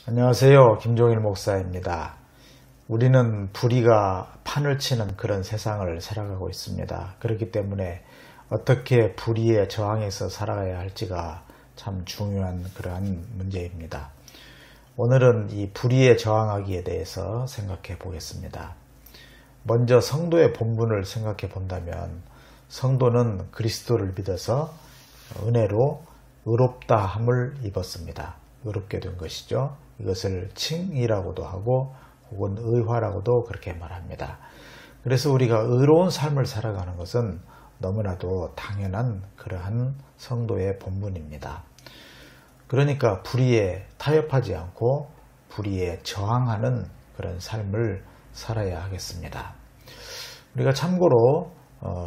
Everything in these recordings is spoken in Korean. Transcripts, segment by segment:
안녕하세요. 김종일 목사입니다. 우리는 불의가 판을 치는 그런 세상을 살아가고 있습니다. 그렇기 때문에 어떻게 불의에 저항해서 살아가야 할지가 참 중요한 그러한 문제입니다. 오늘은 이 불의에 저항하기에 대해서 생각해 보겠습니다. 먼저 성도의 본분을 생각해 본다면 성도는 그리스도를 믿어서 은혜로 의롭다함을 입었습니다. 의롭게 된 것이죠. 이것을 칭의라고도 하고 혹은 의화라고도 그렇게 말합니다. 그래서 우리가 의로운 삶을 살아가는 것은 너무나도 당연한 그러한 성도의 본분입니다. 그러니까 불의에 타협하지 않고 불의에 저항하는 그런 삶을 살아야 하겠습니다. 우리가 참고로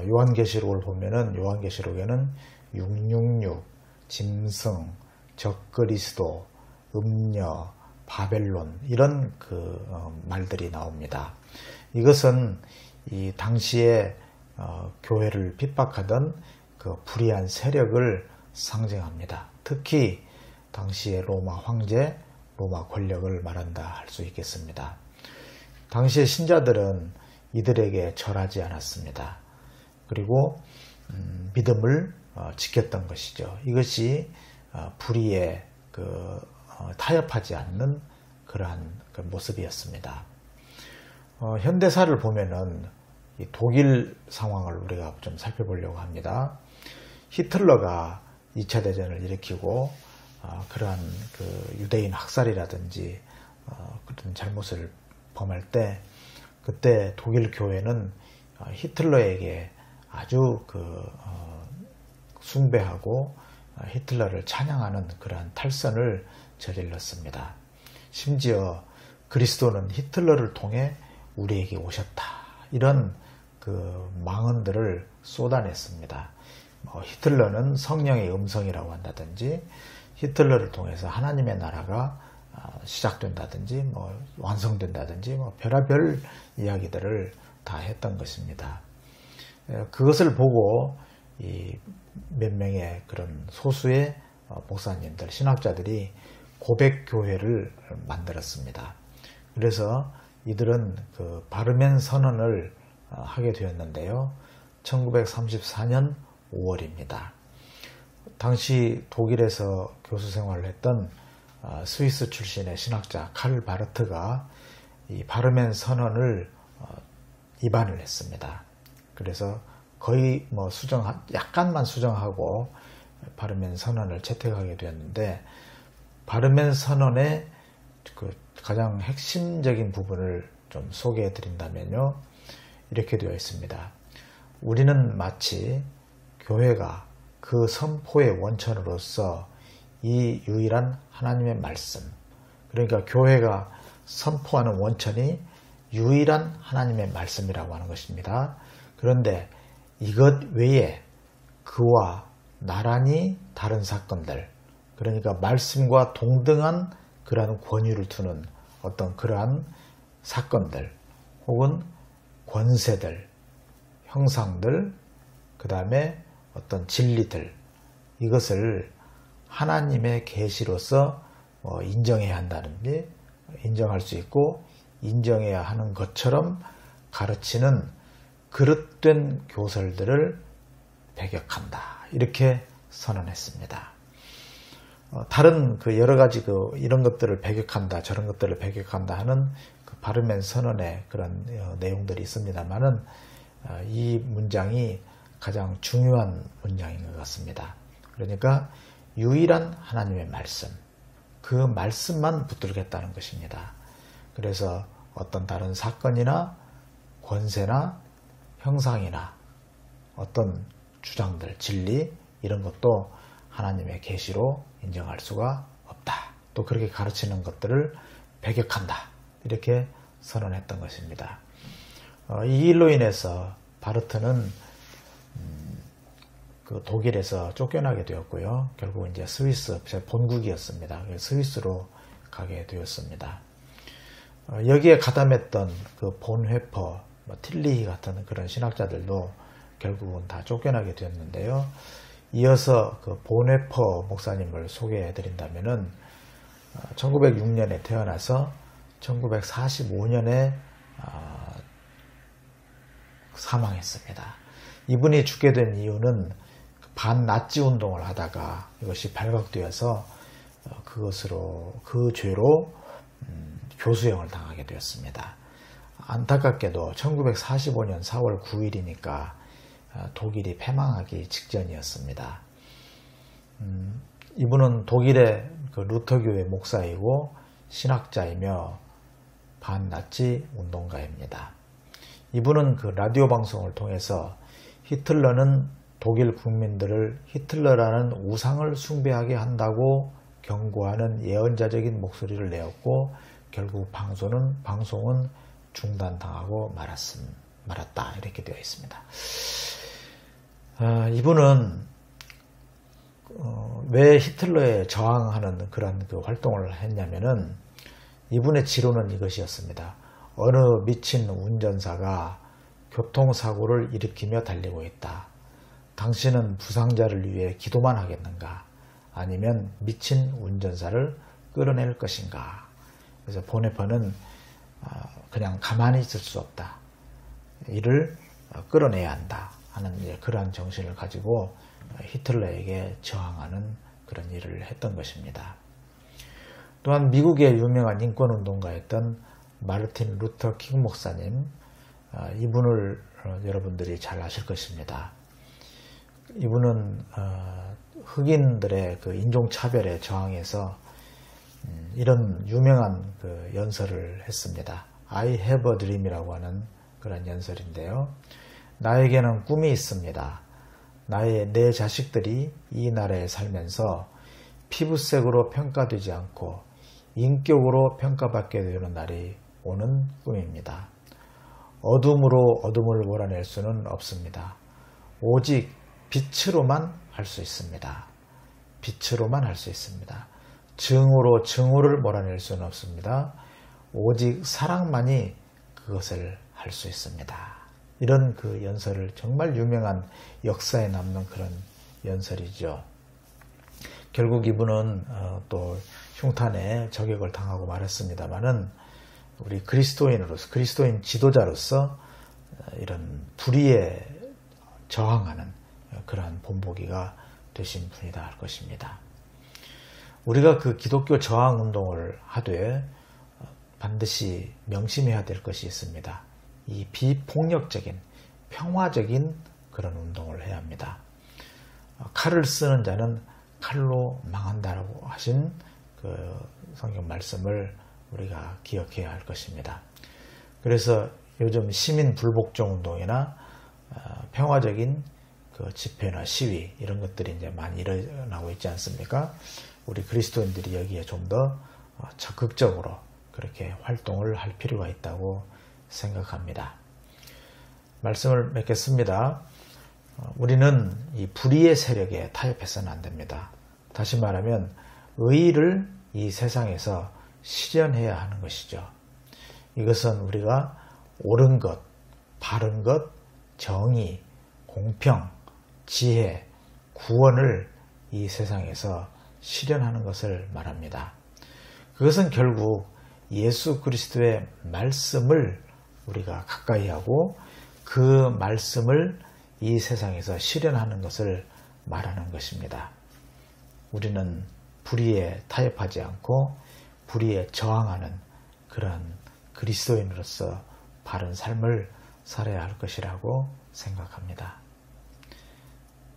요한계시록을 보면은 요한계시록에는 666, 짐승, 적그리스도, 음녀, 바벨론 이런 말들이 나옵니다. 이것은 이 당시에 교회를 핍박하던 그 불의한 세력을 상징합니다. 특히 당시의 로마 황제, 로마 권력을 말한다 할 수 있겠습니다. 당시의 신자들은 이들에게 절하지 않았습니다. 그리고 믿음을 지켰던 것이죠. 이것이 불의에 타협하지 않는 그러한 모습이었습니다. 현대사를 보면은 이 독일 상황을 우리가 좀 살펴보려고 합니다. 히틀러가 2차 대전을 일으키고 그러한 유대인 학살이라든지 그런 잘못을 범할 때 그때 독일 교회는 히틀러에게 아주 숭배하고 히틀러를 찬양하는 그러한 탈선을 저질렀습니다. 심지어 그리스도는 히틀러를 통해 우리에게 오셨다. 이런 망언들을 쏟아냈습니다. 히틀러는 성령의 음성이라고 한다든지 히틀러를 통해서 하나님의 나라가 시작된다든지 완성된다든지 별의별 이야기들을 다 했던 것입니다. 그것을 보고 몇 명의 그런 소수의 목사님들, 신학자들이 고백교회를 만들었습니다. 그래서 이들은 바르멘 선언을 하게 되었는데요. 1934년 5월입니다. 당시 독일에서 교수 생활을 했던 스위스 출신의 신학자 칼 바르트가 이 바르멘 선언을 입안을 했습니다. 그래서 거의 약간만 수정하고 바르멘 선언을 채택하게 되었는데 바르멘 선언의 가장 핵심적인 부분을 좀 소개해 드린다면요. 이렇게 되어 있습니다. 우리는 마치 교회가 그 선포의 원천으로서 이 유일한 하나님의 말씀, 그러니까 교회가 선포하는 원천이 유일한 하나님의 말씀이라고 하는 것입니다. 그런데 이것 외에 그와 나란히 다른 사건들, 그러니까 말씀과 동등한 그러한 권위를 두는 어떤 그러한 사건들 혹은 권세들, 형상들, 그 다음에 어떤 진리들, 이것을 하나님의 계시로서 인정해야 한다든지 인정할 수 있고 인정해야 하는 것처럼 가르치는 그릇된 교설들을 배격한다. 이렇게 선언했습니다. 다른 여러 가지 이런 것들을 배격한다, 저런 것들을 배격한다 하는 바르멘 선언의 그런 내용들이 있습니다만은 이 문장이 가장 중요한 문장인 것 같습니다. 그러니까 유일한 하나님의 말씀, 그 말씀만 붙들겠다는 것입니다. 그래서 어떤 다른 사건이나 권세나 형상이나 어떤 주장들, 진리 이런 것도 하나님의 계시로 인정할 수가 없다. 또 그렇게 가르치는 것들을 배격한다. 이렇게 선언했던 것입니다. 이 일로 인해서 바르트는 독일에서 쫓겨나게 되었고요. 결국 이제 스위스, 제 본국이었습니다. 스위스로 가게 되었습니다. 여기에 가담했던 본회퍼, 틸리히 같은 그런 신학자들도 결국은 다 쫓겨나게 되었는데요. 이어서 본회퍼 목사님을 소개해 드린다면은 1906년에 태어나서 1945년에 사망했습니다. 이분이 죽게 된 이유는 반나치 운동을 하다가 이것이 발각되어서 그 죄로 교수형을 당하게 되었습니다. 안타깝게도 1945년 4월 9일이니까 독일이 패망하기 직전이었습니다. 이분은 독일의 그 루터교회 목사이고 신학자이며 반나치 운동가입니다. 이분은 그 라디오 방송을 통해서 히틀러는 독일 국민들을 히틀러라는 우상을 숭배하게 한다고 경고하는 예언자적인 목소리를 내었고, 결국 방송은 중단당하고 말았다, 이렇게 되어 있습니다. 이분은 왜 히틀러에 저항하는 그런 그 활동을 했냐면은, 이분의 지론은 이것이었습니다. 어느 미친 운전사가 교통사고를 일으키며 달리고 있다. 당신은 부상자를 위해 기도만 하겠는가? 아니면 미친 운전사를 끌어낼 것인가? 그래서 보네퍼는 그냥 가만히 있을 수 없다. 이를 끌어내야 한다 하는 그러한 정신을 가지고 히틀러에게 저항하는 그런 일을 했던 것입니다. 또한 미국의 유명한 인권운동가였던 마르틴 루터 킹 목사님, 이분을 여러분들이 잘 아실 것입니다. 이분은 흑인들의 그 인종차별에 저항해서 이런 유명한 그 연설을 했습니다. I have a dream이라고 하는 그런 연설인데요. 나에게는 꿈이 있습니다. 내 자식들이 이 나라에 살면서 피부색으로 평가되지 않고 인격으로 평가받게 되는 날이 오는 꿈입니다. 어둠으로 어둠을 몰아낼 수는 없습니다. 오직 빛으로만 할 수 있습니다. 빛으로만 할 수 있습니다. 증오로 증오를 몰아낼 수는 없습니다. 오직 사랑만이 그것을 할 수 있습니다. 이런 그 연설을, 정말 유명한 역사에 남는 그런 연설이죠. 결국 이분은 또 흉탄에 저격을 당하고 말았습니다마는, 우리 그리스도인 지도자로서 이런 불의에 저항하는 그러한 본보기가 되신 분이다 할 것입니다. 우리가 그 기독교 저항 운동을 하되 반드시 명심해야 될 것이 있습니다. 이 비폭력적인, 평화적인 그런 운동을 해야 합니다. 칼을 쓰는 자는 칼로 망한다라고 하신 그 성경 말씀을 우리가 기억해야 할 것입니다. 그래서 요즘 시민 불복종 운동이나 평화적인 그 집회나 시위, 이런 것들이 이제 많이 일어나고 있지 않습니까? 우리 그리스도인들이 여기에 좀 더 적극적으로 그렇게 활동을 할 필요가 있다고 생각합니다. 말씀을 맺겠습니다. 우리는 이 불의의 세력에 타협해서는 안 됩니다. 다시 말하면 의의를 이 세상에서 실현해야 하는 것이죠. 이것은 우리가 옳은 것, 바른 것, 정의, 공평, 지혜, 구원을 이 세상에서 실현하는 것을 말합니다. 그것은 결국 예수 그리스도의 말씀을 우리가 가까이 하고 그 말씀을 이 세상에서 실현하는 것을 말하는 것입니다. 우리는 불의에 타협하지 않고 불의에 저항하는 그런 그리스도인으로서 바른 삶을 살아야 할 것이라고 생각합니다.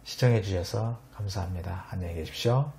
시청해 주셔서 감사합니다. 안녕히 계십시오.